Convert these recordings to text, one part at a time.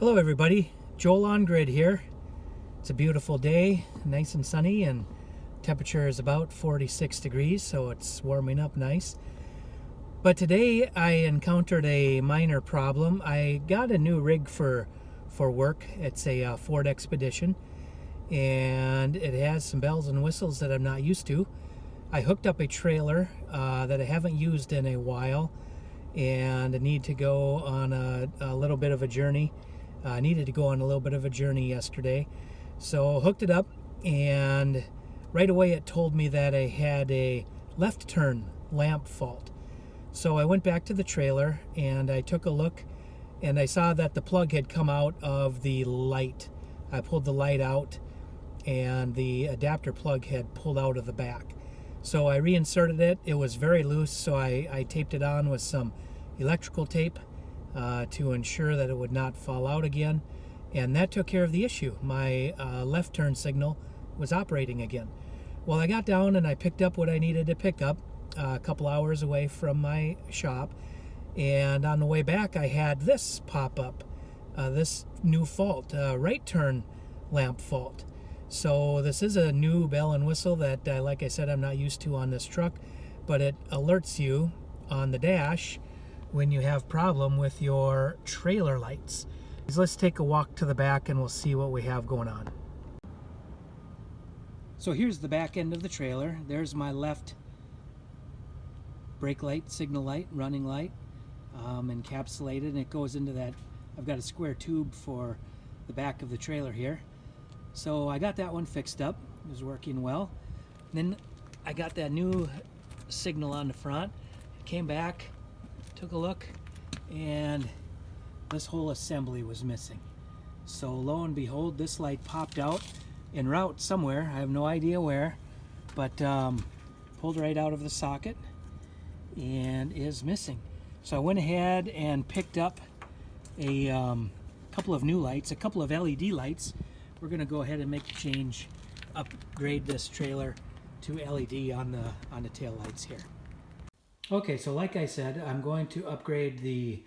Hello everybody, Joel on Grid here. It's a beautiful day, nice and sunny, and temperature is about 46 degrees, so it's warming up nice. But today I encountered a minor problem. I got a new rig for work. It's a Ford Expedition, and it has some bells and whistles that I'm not used to. I hooked up a trailer that I haven't used in a while, and I need to go on a little bit of a journey. I needed to go on a little bit of a journey yesterday, so hooked it up, and right away it told me that I had a left turn lamp fault. So I went back to the trailer and I took a look, and I saw that the plug had come out of the light. I pulled the light out and the adapter plug had pulled out of the back. So I reinserted it. It was very loose, so I taped it on with some electrical tape to ensure that it would not fall out again, and that took care of the issue. My left turn signal was operating again. Well, I got down and I picked up what I needed to pick up a couple hours away from my shop, and on the way back I had this pop up, this new fault, right turn lamp fault. So this is a new bell and whistle that, like I said, I'm not used to on this truck, but it alerts you on the dash when you have problem with your trailer lights. Let's take a walk to the back and we'll see what we have going on. So here's the back end of the trailer. There's my left brake light, signal light, running light, encapsulated, and it goes into that. I've got a square tube for the back of the trailer here. So I got that one fixed up. It was working well. Then I got that new signal on the front. Came back, took a look, and this whole assembly was missing. So lo and behold, this light popped out en route somewhere. I have no idea where, but pulled right out of the socket and is missing. So I went ahead and picked up a couple of new lights, a couple of LED lights. We're going to go ahead and make the change, upgrade this trailer to LED on the tail lights here. Okay, so like I said, I'm going to upgrade the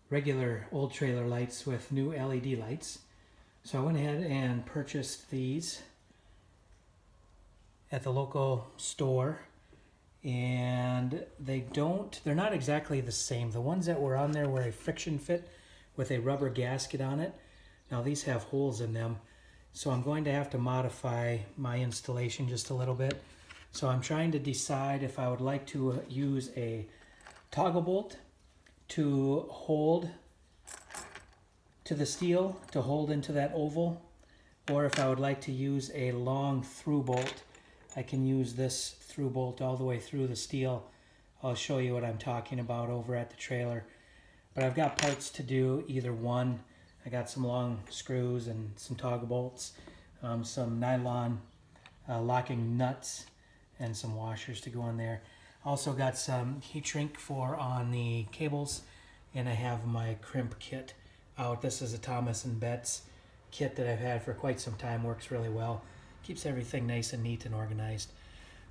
regular old trailer lights with new LED lights. So I went ahead and purchased these at the local store, and they're not exactly the same. The ones that were on there were a friction fit with a rubber gasket on it. Now these have holes in them, so I'm going to have to modify my installation just a little bit. So I'm trying to decide if I would like to use a toggle bolt to hold to the steel, to hold into that oval, or if I would like to use a long through bolt. I can use this through bolt all the way through the steel. I'll show you what I'm talking about over at the trailer. But I've got parts to do either one. I got some long screws and some toggle bolts, some nylon locking nuts, and some washers to go on there. Also got some heat shrink for on the cables, and I have my crimp kit out. This is a Thomas & Betts kit that I've had for quite some time. Works really well. Keeps everything nice and neat and organized.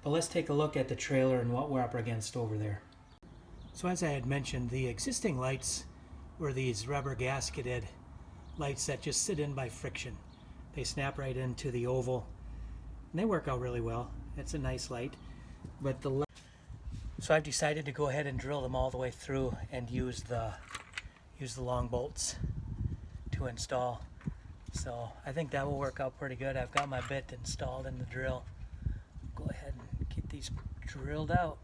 But let's take a look at the trailer and what we're up against over there. So as I had mentioned, the existing lights were these rubber gasketed lights that just sit in by friction. They snap right into the oval, and they work out really well. It's a nice light. But so I've decided to go ahead and drill them all the way through and use the long bolts to install. So I think that will work out pretty good. I've got my bit installed in the drill. Go ahead and get these drilled out.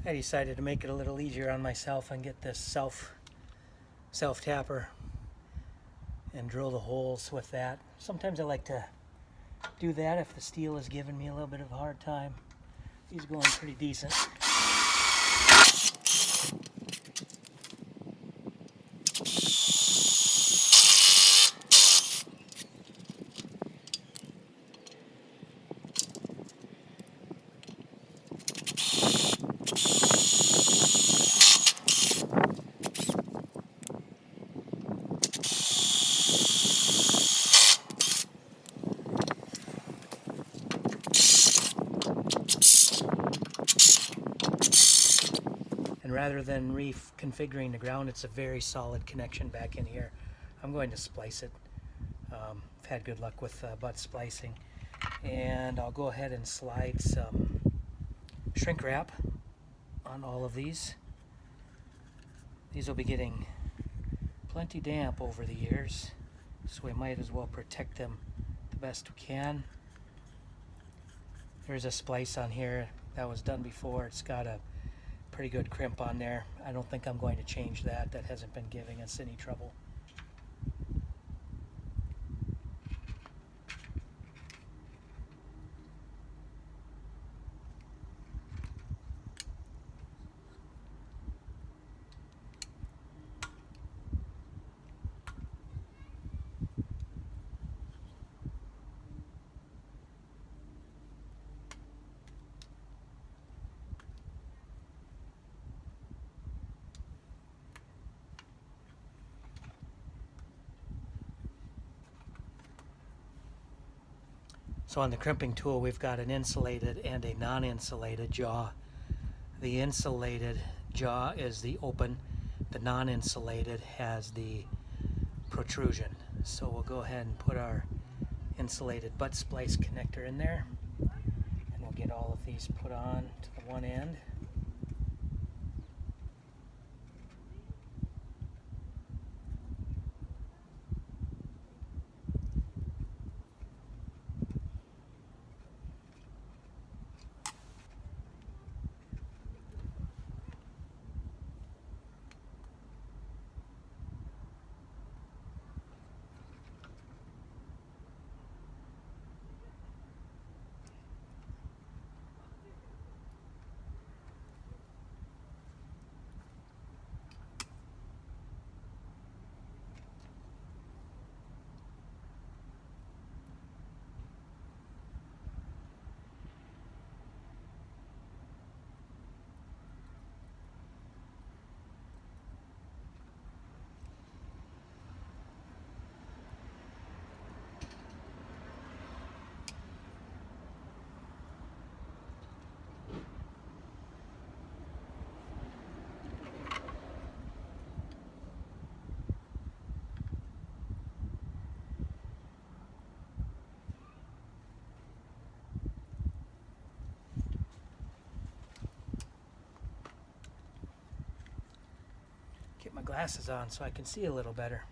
I decided to make it a little easier on myself and get this self tapper and drill the holes with that. Sometimes I like to do that if the steel is giving me a little bit of a hard time. He's going pretty decent. And rather than reconfiguring the ground, it's a very solid connection back in here. I'm going to splice it. I've had good luck with butt splicing. And I'll go ahead and slide some shrink wrap on all of these. These will be getting plenty damp over the years, so we might as well protect them the best we can. There's a splice on here that was done before. It's got a pretty good crimp on there. I don't think I'm going to change that. That hasn't been giving us any trouble. So on the crimping tool, we've got an insulated and a non-insulated jaw. The insulated jaw is the open. The non-insulated has the protrusion. So we'll go ahead and put our insulated butt splice connector in there, and we'll get all of these put on to the one end. Get my glasses on so I can see a little better.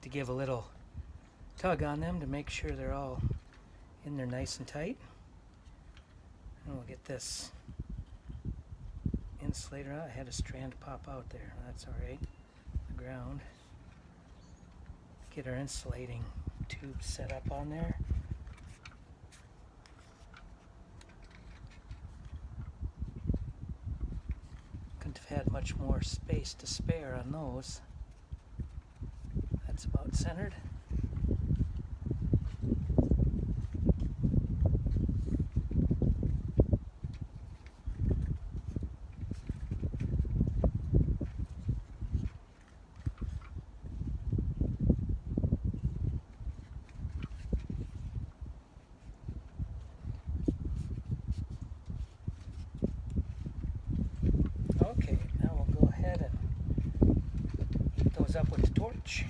To give a little tug on them to make sure they're all in there nice and tight. And we'll get this insulator out. I had a strand pop out there. That's all right. The ground. Get our insulating tube set up on there. Couldn't have had much more space to spare on those. That's about centered. Okay, now we'll go ahead and heat those up with the torch.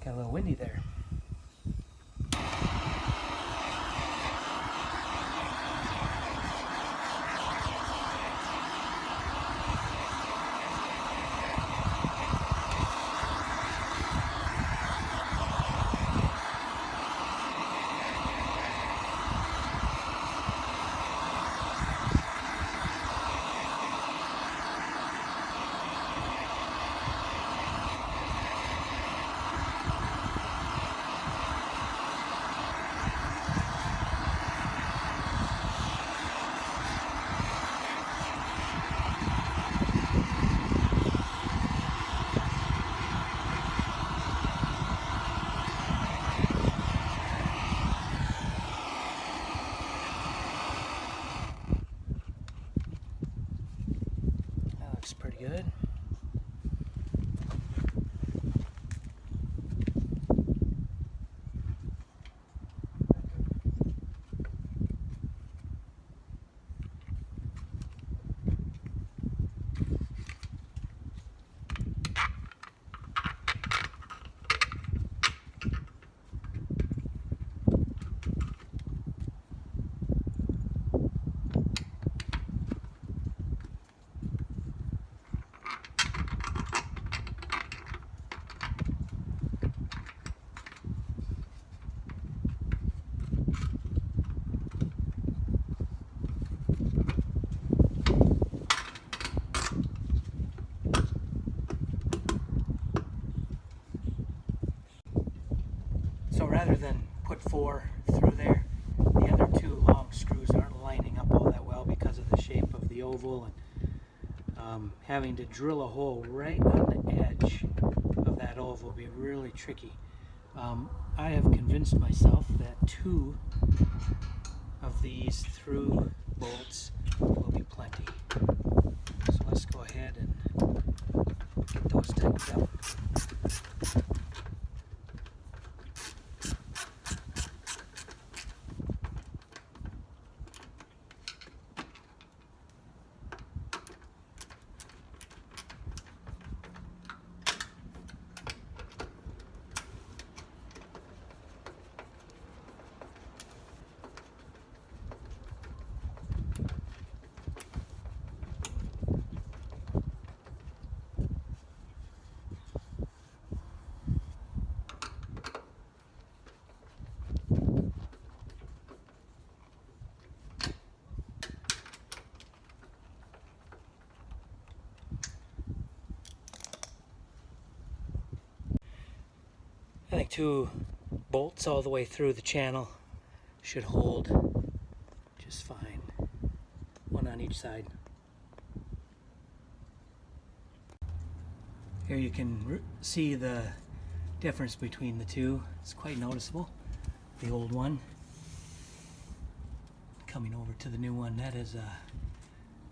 Got a little windy there. rather than put 4 through there, the other 2 long screws aren't lining up all that well because of the shape of the oval, and having to drill a hole right on the edge of that oval will be really tricky. I have convinced myself that 2 of these through bolts will be plenty. So let's go ahead and get those tightened up. I think 2 bolts all the way through the channel should hold just fine. 1 on each side. Here you can see the difference between the 2. It's quite noticeable. The old one coming over to the new one. That is a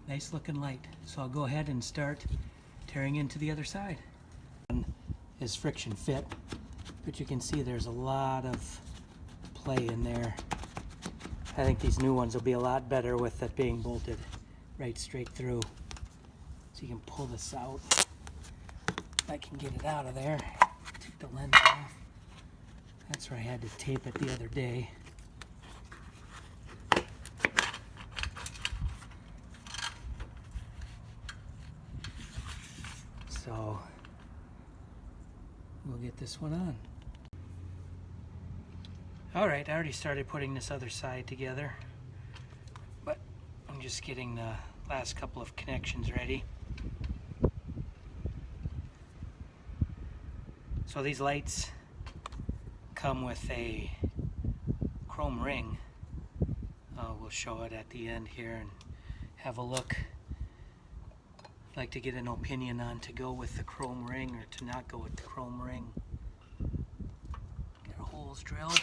nice looking light. So I'll go ahead and start tearing into the other side. One is friction fit, but you can see there's a lot of play in there. I think these new ones will be a lot better with it being bolted right straight through. So you can pull this out. I can get it out of there. Take the lens off. That's where I had to tape it the other day. So we'll get this one on. Alright, I already started putting this other side together, but I'm just getting the last couple of connections ready. So these lights come with a chrome ring. We'll show it at the end here and have a look. I'd like to get an opinion on to go with the chrome ring or to not go with the chrome ring. Get our holes drilled.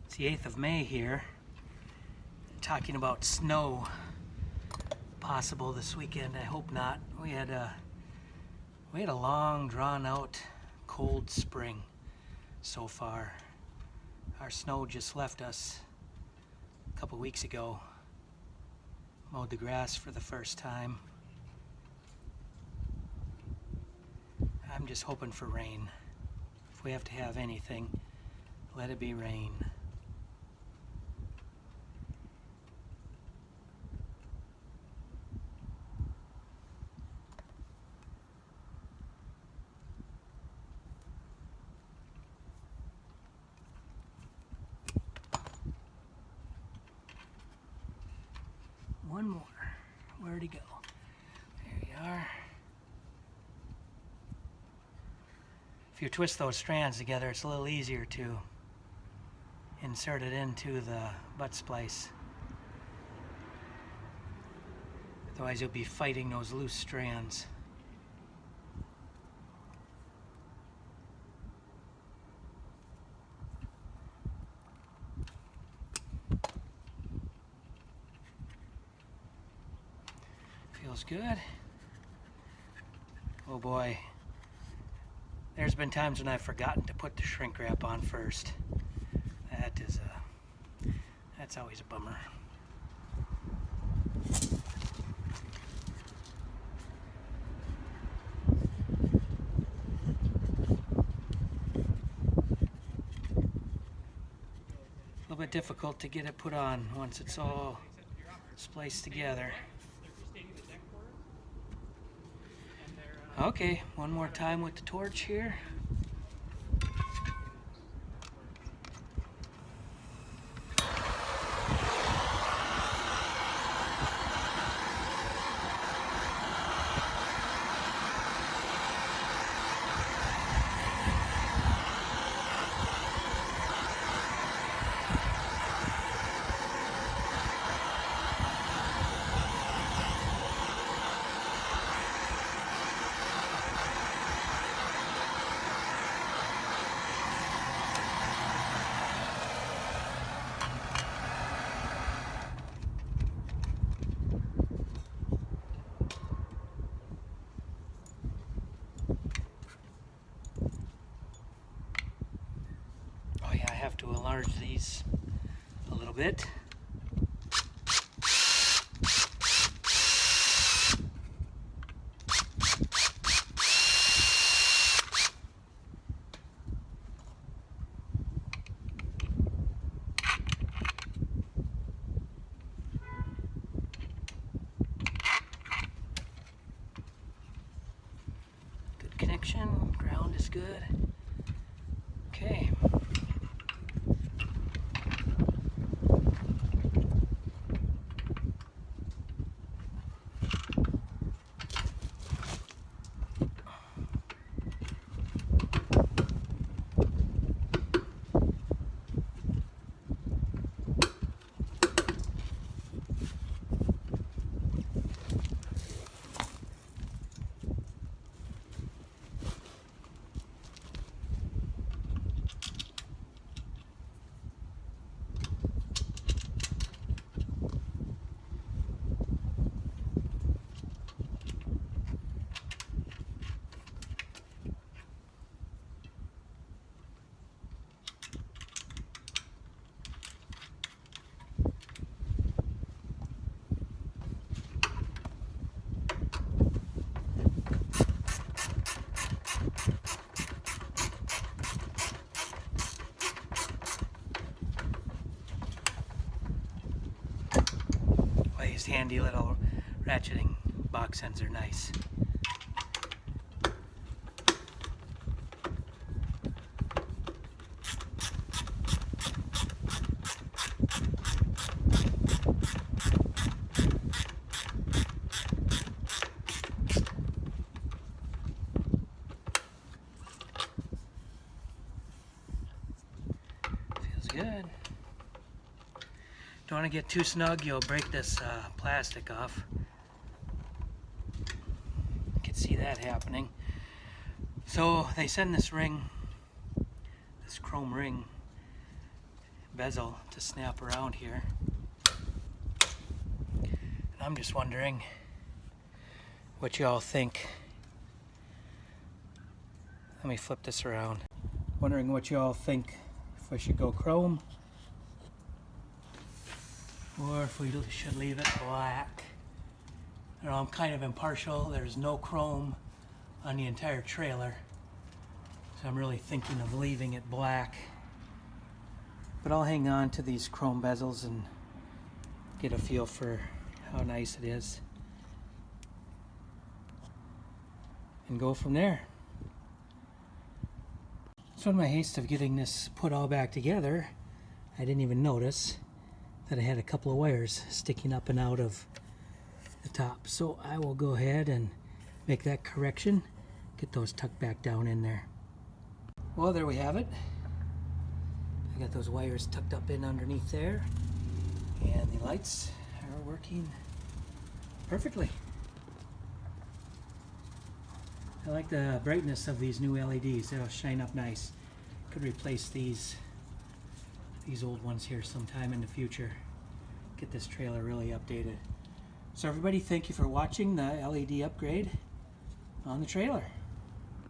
It's the 8th of May here. Talking about snow possible this weekend. I hope not. We had a long, drawn-out, cold spring so far. Our snow just left us a couple weeks ago. Mowed the grass for the first time. I'm just hoping for rain. If we have to have anything, let it be rain. One more. Where'd he go? There you are. If you twist those strands together, it's a little easier to insert it into the butt splice. Otherwise, you'll be fighting those loose strands. Feels good. Oh boy. There's been times when I've forgotten to put the shrink wrap on first. That's always a bummer. A little bit difficult to get it put on once it's all spliced together. Okay, one more time with the torch here. I have to enlarge these a little bit. Good connection, ground is good. Okay. These handy little ratcheting box ends are nice. Feels good. Don't want to get too snug, you'll break this plastic off. You can see that happening. So they send this ring, this chrome ring bezel to snap around here. And I'm just wondering what y'all think. Let me flip this around. Wondering what y'all think, if I should go chrome or if we should leave it black. I don't know, I'm kind of impartial. There's no chrome on the entire trailer, so I'm really thinking of leaving it black. But I'll hang on to these chrome bezels and get a feel for how nice it is and go from there. So in my haste of getting this put all back together, I didn't even notice that I had a couple of wires sticking up and out of the top. So I will go ahead and make that correction, get those tucked back down in there. Well, there we have it. I got those wires tucked up in underneath there, and the lights are working perfectly. I like the brightness of these new LEDs. They'll shine up nice. Could replace these old ones here sometime in the future. Get this trailer really updated. So everybody, thank you for watching the LED upgrade on the trailer.